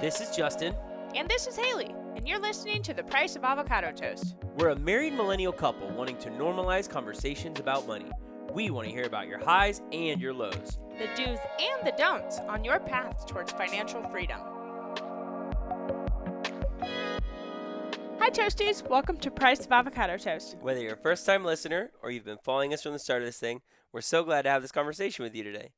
This is Justin. And this is Haley, and you're listening to The Price of Avocado Toast. We're a married millennial couple wanting to normalize conversations about money. We want to hear about your highs and your lows, The do's and the don'ts on your path towards financial freedom. Hi Toasties, welcome to Price of Avocado Toast. Whether you're a first-time listener or you've been following us from the start of this thing, we're so glad to have this conversation with you today.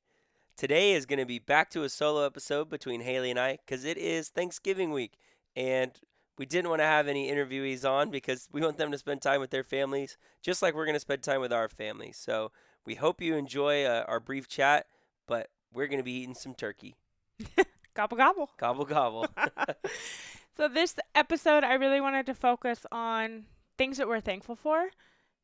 Today is going to be back to a solo episode between Haley and I because it is Thanksgiving week, and we didn't want to have any interviewees on because we want them to spend time with their families just like we're going to spend time with our families. So we hope you enjoy our brief chat, but we're going to be eating some turkey. Gobble gobble. Gobble, gobble. So this episode, I really wanted to focus on things that we're thankful for,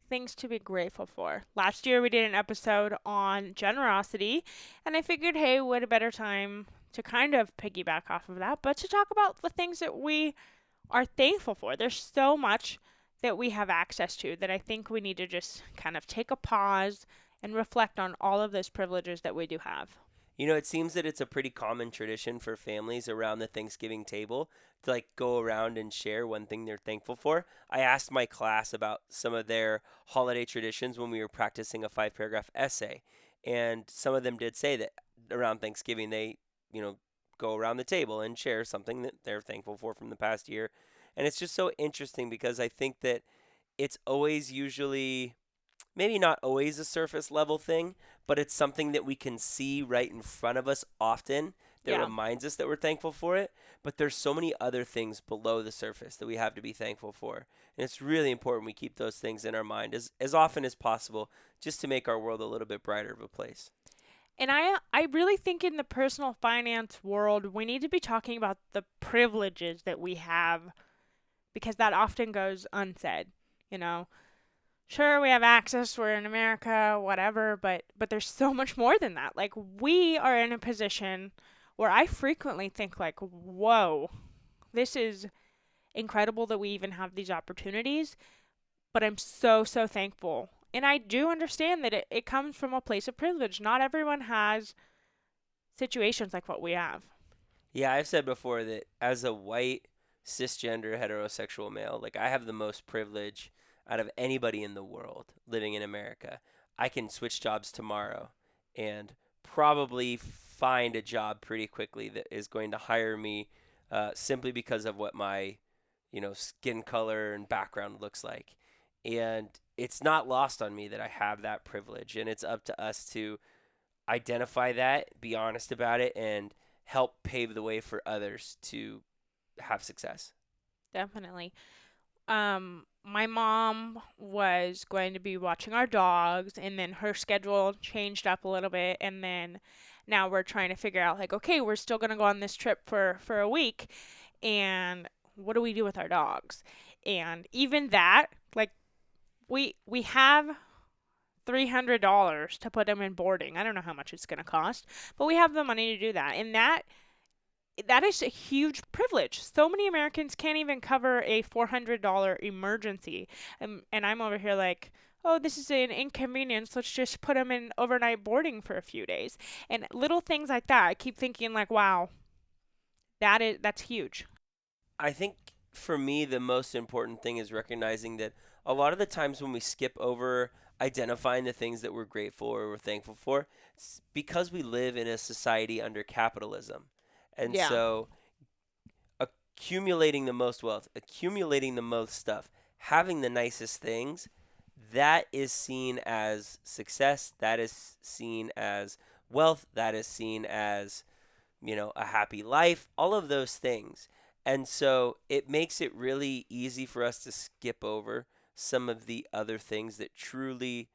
things to be grateful for. Last year we did an episode on generosity, and I figured, hey, what a better time to kind of piggyback off of that, but to talk about the things that we are thankful for. There's so much that we have access to that I think we need to just kind of take a pause and reflect on all of those privileges that we do have. You know, it seems that it's a pretty common tradition for families around the Thanksgiving table to go around and share one thing they're thankful for. I asked my class about some of their holiday traditions when we were practicing a 5-paragraph essay, and some of them did say that around Thanksgiving they, go around the table and share something that they're thankful for from the past year. And it's just so interesting because I think that it's always usually maybe not always a surface level thing, but it's something that we can see right in front of us often that reminds us that we're thankful for it. But there's so many other things below the surface that we have to be thankful for. And it's really important we keep those things in our mind as often as possible just to make our world a little bit brighter of a place. And I really think in the personal finance world, we need to be talking about the privileges that we have because that often goes unsaid, Sure, we have access, we're in America, whatever, but there's so much more than that. Like, we are in a position where I frequently think, whoa, this is incredible that we even have these opportunities, but I'm so, so thankful. And I do understand that it comes from a place of privilege. Not everyone has situations like what we have. Yeah, I've said before that as a white, cisgender, heterosexual male, I have the most privilege out of anybody in the world living in America. I can switch jobs tomorrow and probably find a job pretty quickly that is going to hire me simply because of what my, skin color and background looks like. And it's not lost on me that I have that privilege, and it's up to us to identify that, be honest about it, and help pave the way for others to have success. Definitely. My mom was going to be watching our dogs, and then her schedule changed up a little bit, and then now we're trying to figure out, okay, we're still going to go on this trip for a week, and what do we do with our dogs? And even that, we have $300 to put them in boarding. I don't know how much it's going to cost, but we have the money to do that, and that is a huge privilege. So many Americans can't even cover a $400 emergency. And I'm over here oh, this is an inconvenience. Let's just put them in overnight boarding for a few days. And little things like that. I keep thinking wow, that's huge. I think for me, the most important thing is recognizing that a lot of the times when we skip over identifying the things that we're grateful or we're thankful for, it's because we live in a society under capitalism. And so accumulating the most wealth, accumulating the most stuff, having the nicest things, that is seen as success. That is seen as wealth. That is seen as, a happy life, all of those things. And so it makes it really easy for us to skip over some of the other things that truly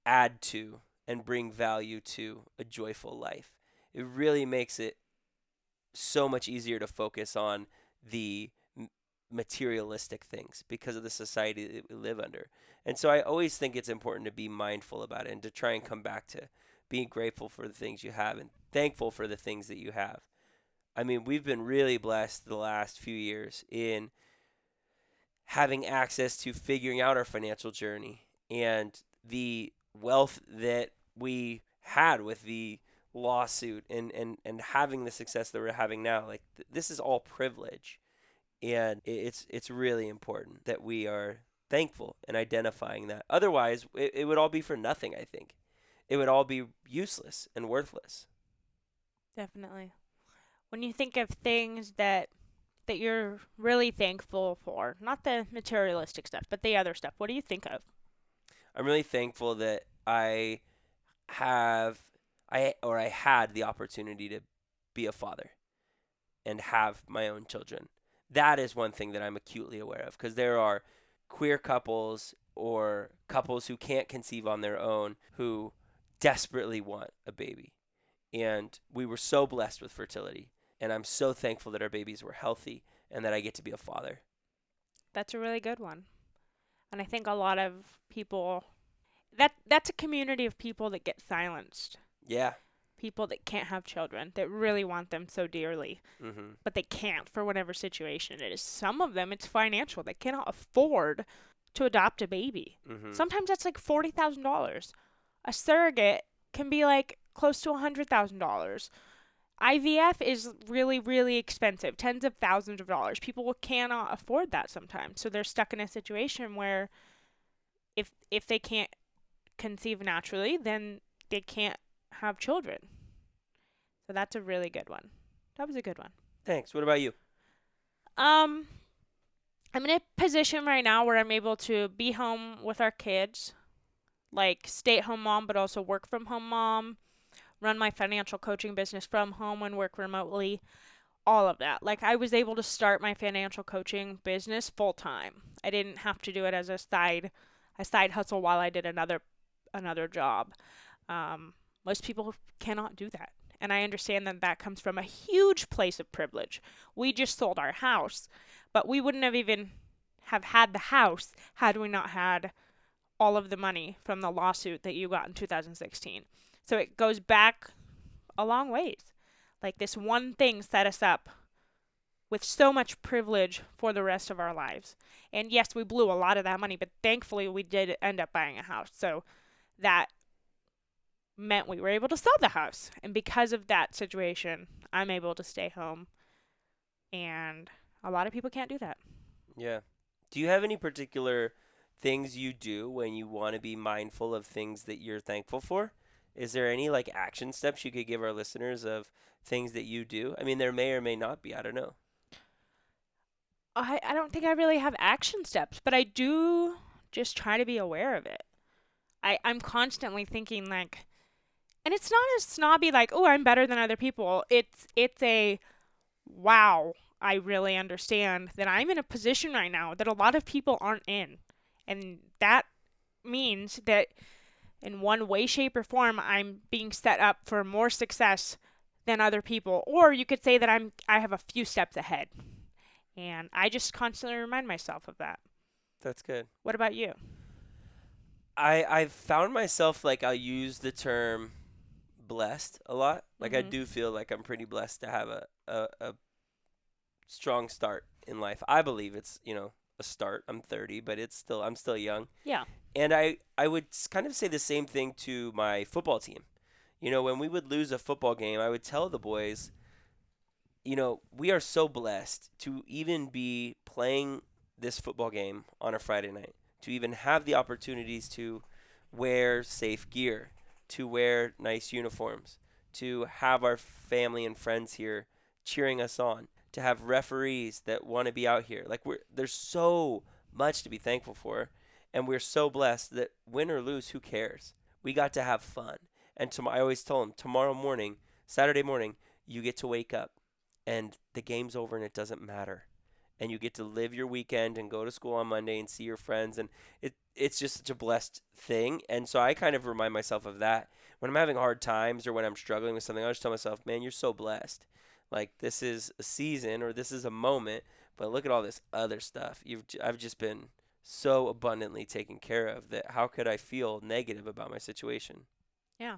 add to and bring value to a joyful life. It really makes it so much easier to focus on the materialistic things because of the society that we live under. And so I always think it's important to be mindful about it and to try and come back to being grateful for the things you have and thankful for the things that you have. I mean, we've been really blessed the last few years in having access to figuring out our financial journey and the wealth that we had with the lawsuit and having the success that we're having now. Like this is all privilege, and it's really important that we are thankful and identifying that. Otherwise, it would all be for nothing. I think it would all be useless and worthless. Definitely. When you think of things that you're really thankful for, not the materialistic stuff, but the other stuff, what do you think of? I'm really thankful that have I had the opportunity to be a father and have my own children. That is one thing that I'm acutely aware of because there are queer couples or couples who can't conceive on their own who desperately want a baby. And we were so blessed with fertility. And I'm so thankful that our babies were healthy and that I get to be a father. That's a really good one. And I think a lot of people that's a community of people that get silenced. Yeah. People that can't have children that really want them so dearly, Mhm. but they can't for whatever situation it is. Some of them it's financial. They cannot afford to adopt a baby. Mhm. Sometimes that's like $40,000. A surrogate can be like close to $100,000. IVF is really, really expensive, tens of thousands of dollars. People cannot afford that sometimes, so they're stuck in a situation where if they can't conceive naturally, then they can't have children. So that's a really good one. That was a good one. Thanks. What about you? Um, I'm in a position right now where I'm able to be home with our kids, like stay at home mom, but also work from home mom, run my financial coaching business from home and work remotely, all of that. Like I was able to start my financial coaching business full time. I didn't have to do it as a side hustle while I did another job. Most people cannot do that. And I understand that that comes from a huge place of privilege. We just sold our house, but we wouldn't have even have had the house had we not had all of the money from the lawsuit that you got in 2016. So it goes back a long ways. Like this one thing set us up with so much privilege for the rest of our lives. And yes, we blew a lot of that money, but thankfully we did end up buying a house. So that meant we were able to sell the house. And because of that situation, I'm able to stay home. And a lot of people can't do that. Yeah. Do you have any particular things you do when you want to be mindful of things that you're thankful for? Is there any like action steps you could give our listeners of things that you do? I mean, there may or may not be. I don't know. I don't think I really have action steps, but I do just try to be aware of it. I'm constantly thinking like, and it's not a snobby like, oh, I'm better than other people. It's a wow, I really understand that I'm in a position right now that a lot of people aren't in. And that means that in one way, shape, or form, I'm being set up for more success than other people. Or you could say that I have a few steps ahead. And I just constantly remind myself of that. That's good. What about you? I've found myself like I'll use the term blessed a lot. Like I Mhm. do feel like I'm pretty blessed to have a strong start in life. I believe it's, a start. I'm 30, but I'm still young. Yeah. And I would kind of say the same thing to my football team. When we would lose a football game, I would tell the boys, we are so blessed to even be playing this football game on a Friday night, to even have the opportunities to wear safe gear, to wear nice uniforms, to have our family and friends here cheering us on, to have referees that want to be out here. Like there's so much to be thankful for, and we're so blessed that win or lose, who cares? We got to have fun. And I always tell them tomorrow morning, Saturday morning, you get to wake up and the game's over and it doesn't matter. And you get to live your weekend and go to school on Monday and see your friends, and it's just such a blessed thing. And so I kind of remind myself of that when I'm having hard times or when I'm struggling with something. I just tell myself, man, you're so blessed. Like this is a season or this is a moment, but look at all this other stuff. I've just been so abundantly taken care of that how could I feel negative about my situation? Yeah.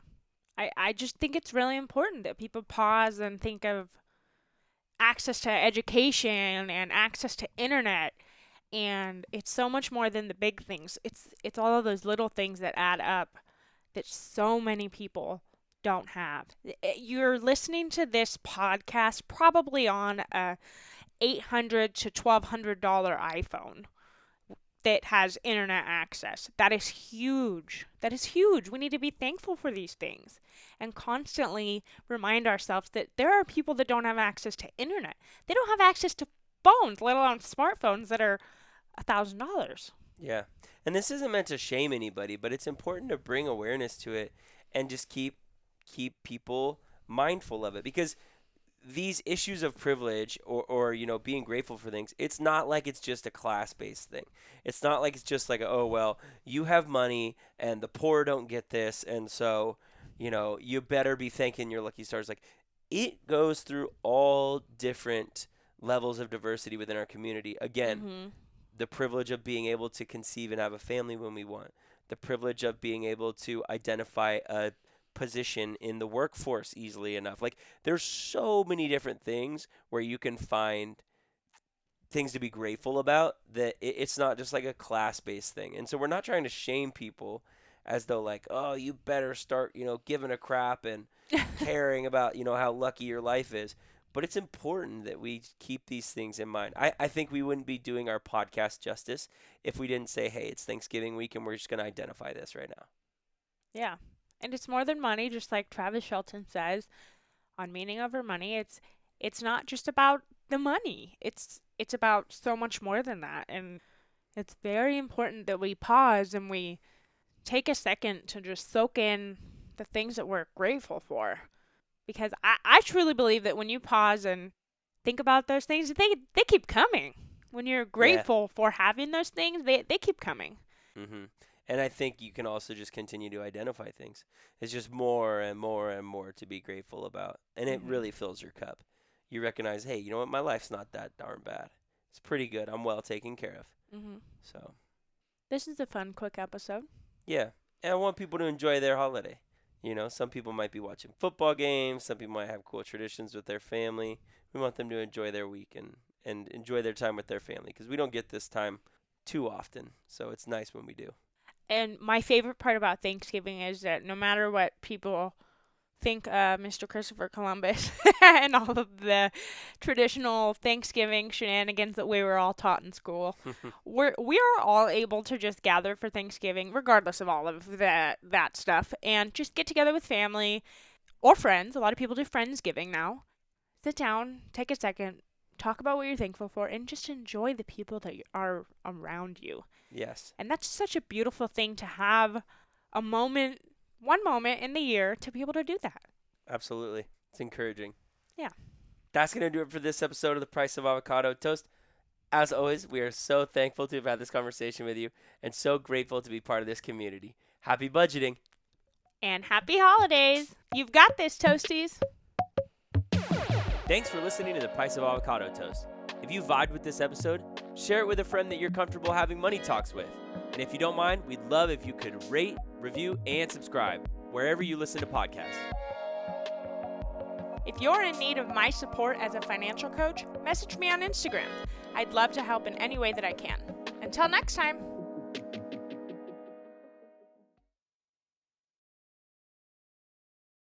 I just think it's really important that people pause and think of access to education and access to internet, and it's so much more than the big things. It's all of those little things that add up that so many people don't have. You're listening to this podcast probably on a $800 to $1,200 iPhone that has internet access. That is huge. That is huge. We need to be thankful for these things and constantly remind ourselves that there are people that don't have access to internet. They don't have access to phones, let alone smartphones that are $1,000. Yeah. And this isn't meant to shame anybody, but it's important to bring awareness to it and just keep people mindful of it, because these issues of privilege or being grateful for things, it's not like it's just a class-based thing. It's not like it's just like, oh well, you have money and the poor don't get this, and so you better be thanking your lucky stars. Like, it goes through all different levels of diversity within our community. Again, Mhm. the privilege of being able to conceive and have a family when we want, the privilege of being able to identify a position in the workforce easily enough. Like, there's so many different things where you can find things to be grateful about, that it's not just like a class-based thing. And so we're not trying to shame people as though like, oh, you better start, giving a crap and caring about, how lucky your life is. But it's important that we keep these things in mind. I think we wouldn't be doing our podcast justice if we didn't say, hey, it's Thanksgiving week and we're just going to identify this right now. Yeah. And it's more than money, just like Travis Shelton says on Meaning Over Money. It's not just about the money. It's about so much more than that. And it's very important that we pause and we take a second to just soak in the things that we're grateful for. Because I truly believe that when you pause and think about those things, they keep coming. When you're Yeah. grateful for having those things, they keep coming. hmm And I think you can also just continue to identify things. It's just more and more and more to be grateful about. And it Mhm. really fills your cup. You recognize, hey, you know what? My life's not that darn bad. It's pretty good. I'm well taken care of. Mhm. So, This is a fun, quick episode. yeah. And I want people to enjoy their holiday. Some people might be watching football games. Some people might have cool traditions with their family. We want them to enjoy their week and enjoy their time with their family, because we don't get this time too often. So it's nice when we do. And my favorite part about Thanksgiving is that no matter what people think Mr. Christopher Columbus and all of the traditional Thanksgiving shenanigans that we were all taught in school, we are all able to just gather for Thanksgiving, regardless of all of that stuff, and just get together with family or friends. A lot of people do Friendsgiving now. Sit down, take a second, talk about what you're thankful for, and just enjoy the people that are around you. Yes. And that's such a beautiful thing to have a moment, one moment in the year to be able to do that. Absolutely. It's encouraging. Yeah. That's going to do it for this episode of The Price of Avocado Toast. As always, we are so thankful to have had this conversation with you and so grateful to be part of this community. Happy budgeting. And happy holidays. You've got this, Toasties. Thanks for listening to The Price of Avocado Toast. If you vibed with this episode, share it with a friend that you're comfortable having money talks with. And if you don't mind, we'd love if you could rate, review, and subscribe wherever you listen to podcasts. If you're in need of my support as a financial coach, message me on Instagram. I'd love to help in any way that I can. Until next time.